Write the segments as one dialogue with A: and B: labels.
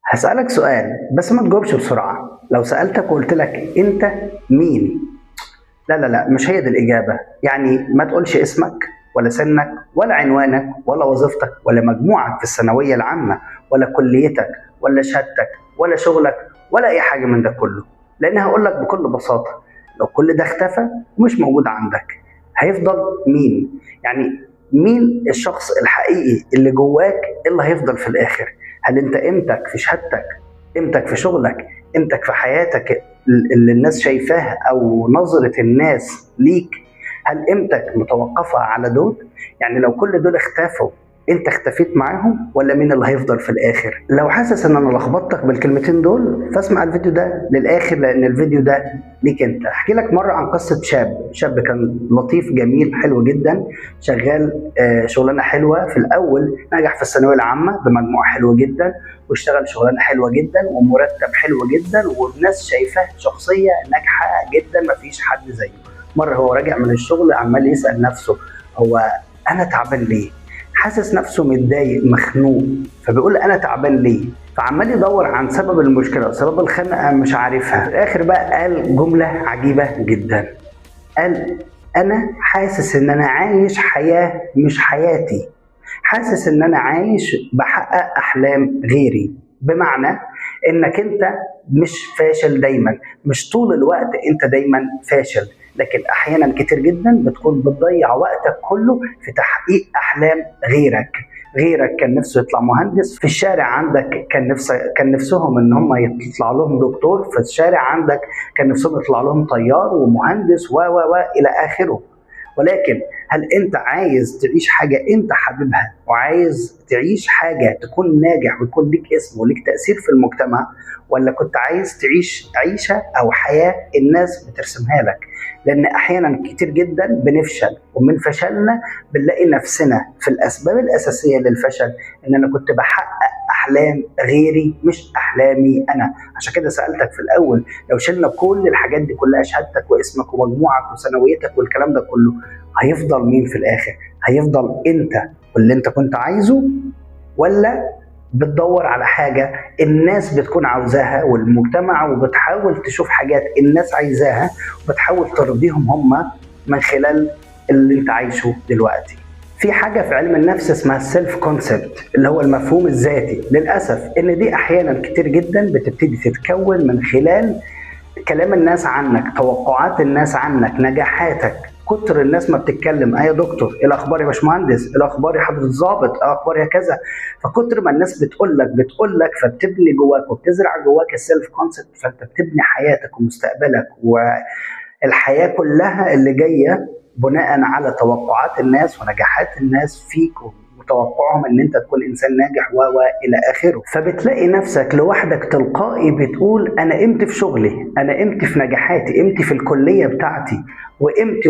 A: هسألك سؤال بس ما تجاوبش بسرعة. لو سألتك وقلت لك أنت مين؟ لا لا لا، مش هي دي الإجابة. يعني ما تقولش اسمك ولا سنك ولا عنوانك ولا وظيفتك ولا مجموعك في الثانوية العامة ولا كليتك ولا شهادتك ولا شغلك ولا أي حاجة من ده كله. لأن هقول لك بكل بساطة، لو كل ده اختفى ومش موجود عندك هيفضل مين؟ يعني مين الشخص الحقيقي اللي جواك اللي هيفضل في الآخر؟ هل أنت قيمتك في شهادتك؟ قيمتك في شغلك؟ قيمتك في حياتك اللي الناس شايفاها او نظرة الناس ليك؟ هل قيمتك متوقفة على دول؟ يعني لو كل دول اختفوا انت اختفيت معاهم ولا مين اللي هيفضل في الاخر؟ لو حاسس ان انا لخبطتك بالكلمتين دول فاسمع الفيديو ده للاخر، لان الفيديو ده ليك انت. احكي لك مرة عن قصة شاب كان لطيف جميل حلو جدا، شغال شغلانة حلوة. في الاول نجح في الثانوية العامة بمجموع حلو جدا، واشتغل شغلانة حلوة جدا ومرتب حلو جدا، والناس شايفاه شخصية ناجحة جدا مفيش حد زيه. مرة هو راجع من الشغل عمال يسأل نفسه، هو أنا تعبان ليه؟ حاسس نفسه متضايق مخنوق، فبيقول أنا تعبان ليه؟ فعمال يدور عن سبب المشكلة، سبب الخنقة مش عارفها. في الآخر بقى قال جملة عجيبة جدا، قال أنا حاسس إن أنا عايش حياة مش حياتي، حاسس إن أنا عايش بحقق أحلام غيري. بمعنى إنك أنت مش فاشل دايما، مش طول الوقت أنت دايما فاشل، لكن أحيانا كتير جدا بتكون بتضيع وقتك كله في تحقيق أحلام غيرك. غيرك كان نفسه يطلع مهندس، في الشارع عندك كان نفسهم ان هم يطلع لهم دكتور، في الشارع عندك كان نفسهم يطلع لهم طيار ومهندس و الى اخره. ولكن هل انت عايز تعيش حاجه انت حاببها وعايز تعيش حاجه تكون ناجح ويكون ليك اسم وليك تاثير في المجتمع، ولا كنت عايز تعيش عيشه او حياه الناس بترسمها لك؟ لان احيانا كتير جدا بنفشل، ومن فشلنا بنلاقي نفسنا في الاسباب الاساسيه للفشل ان انا كنت بحقق احلام غيري مش احلامي انا. عشان كده سالتك في الاول، لو شلنا كل الحاجات دي كلها، شهادتك واسمك ومجموعك وثانويتك والكلام ده كله، هيفضل مين في الاخر؟ هيفضل انت واللي انت كنت عايزه، ولا بتدور على حاجة الناس بتكون عاوزاها والمجتمع، وبتحاول تشوف حاجات الناس عايزاها وبتحاول ترضيهم هم من خلال اللي انت عايشه دلوقتي؟ في حاجة في علم النفس اسمها السيلف كونسبت، اللي هو المفهوم الذاتي. للأسف إن دي أحيانا كتير جدا بتبتدي تتكون من خلال كلام الناس عنك، توقعات الناس عنك، نجاحاتك. كتر الناس ما بتتكلم، يا دكتور، ايه الاخبار يا باشمهندس، ايه الاخبار يا حضره الضابط، ايه الاخبار يا كذا. فكتر ما الناس بتقول لك فبتبني جواك وبتزرع جواك السيلف كونسبت، فانت بتبني حياتك ومستقبلك والحياه كلها اللي جايه بناء على توقعات الناس ونجاحات الناس فيك وتوقعهم ان انت تكون انسان ناجح الى اخره. فبتلاقي نفسك لوحدك تلقائي بتقول انا قيمتي في شغلي، انا قيمتي في نجاحاتي، قيمتي في الكليه بتاعتي، وقيمتي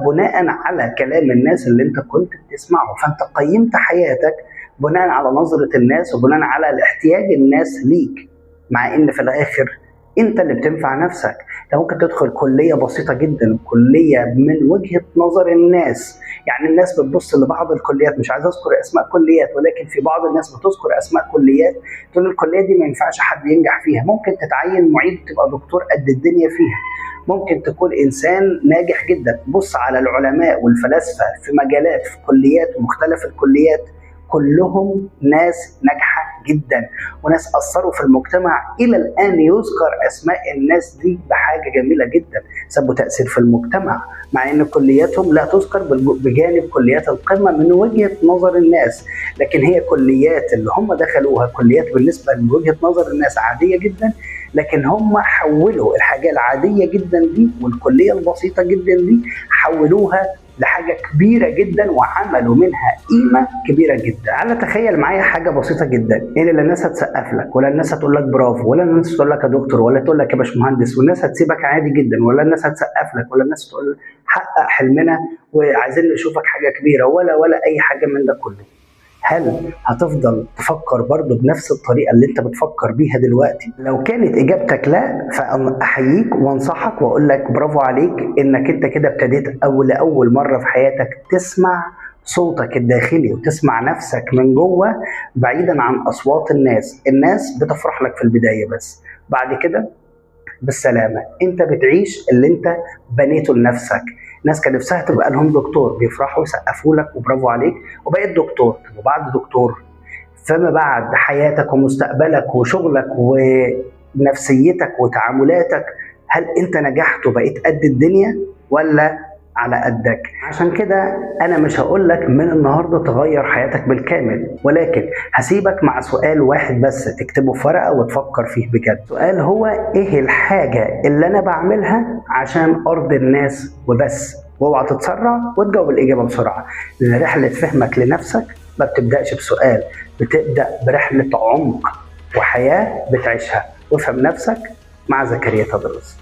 A: بناء على كلام الناس اللي انت كنت بتسمعه. فانت قيمت حياتك بناء على نظره الناس وبناء على الاحتياج الناس ليك، مع ان في الاخر انت اللي بتنفع نفسك. انت ممكن تدخل كليه بسيطه جدا، كليه من وجهه نظر الناس، يعني الناس بتبص لبعض الكليات، مش عايز اذكر اسماء كليات، ولكن في بعض الناس بتذكر اسماء كليات تقول الكليه دي ما ينفعش حد ينجح فيها. ممكن تتعين معيد تبقى دكتور قد الدنيا فيها، ممكن تكون انسان ناجح جدا. بص على العلماء والفلاسفه في مجالات، في كليات ومختلف الكليات، كلهم ناس ناجحه جدا وناس اثروا في المجتمع. الى الان يذكر اسماء الناس دي بحاجه جميله جدا، سبوا تاثير في المجتمع، مع ان كلياتهم لا تذكر بجانب كليات القمه من وجهه نظر الناس. لكن هي كليات اللي هم دخلوها كليات بالنسبه لوجهه نظر الناس عاديه جدا، لكن هم حولوا الحاجه العاديه جدا دي والكليه البسيطه جدا دي حولوها لحاجة كبيرة جدا وعملوا منها قيمة كبيرة جدا. تعالى تخيل معايا حاجة بسيطة جدا، إيه اللي الناس هتسقف لك، ولا الناس هتقول لك برافو، ولا الناس تقول لك يا دكتور، ولا تقول لك يا باشمهندس، والناس هتسيبك عادي جدا، ولا الناس هتسقف لك، ولا الناس تقول حقق حلمنا وعايزين نشوفك حاجة كبيرة، ولا أي حاجة من ده كله. هل هتفضل تفكر برضو بنفس الطريقة اللي انت بتفكر بيها دلوقتي؟ لو كانت اجابتك لا، فاحييك وانصحك واقول لك برافو عليك انك انت كده ابتديت لأول مرة في حياتك تسمع صوتك الداخلي وتسمع نفسك من جوه بعيدا عن اصوات الناس. الناس بتفرح لك في البدايه، بس بعد كده بالسلامه. انت بتعيش اللي انت بنيته لنفسك. ناس كان نفسها تبقى لهم دكتور، بيفرحوا يسقفوا لك وبرافو عليك وبقيت دكتور. وبعد دكتور فما بعد حياتك ومستقبلك وشغلك ونفسيتك وتعاملاتك، هل انت نجحت وبقيت قد الدنيا ولا على قدك؟ عشان كده انا مش هقول لك من النهارده تغير حياتك بالكامل، ولكن هسيبك مع سؤال واحد بس تكتبه في ورقه وتفكر فيه بجد. سؤال هو ايه الحاجه اللي انا بعملها عشان ارضي الناس وبس؟ واوعى تتسرع وتجاوب الاجابه بسرعه، لان رحله فهمك لنفسك ما بتبداش بسؤال، بتبدا برحله عمق وحياه بتعيشها. وافهم نفسك مع زكريا تدرس.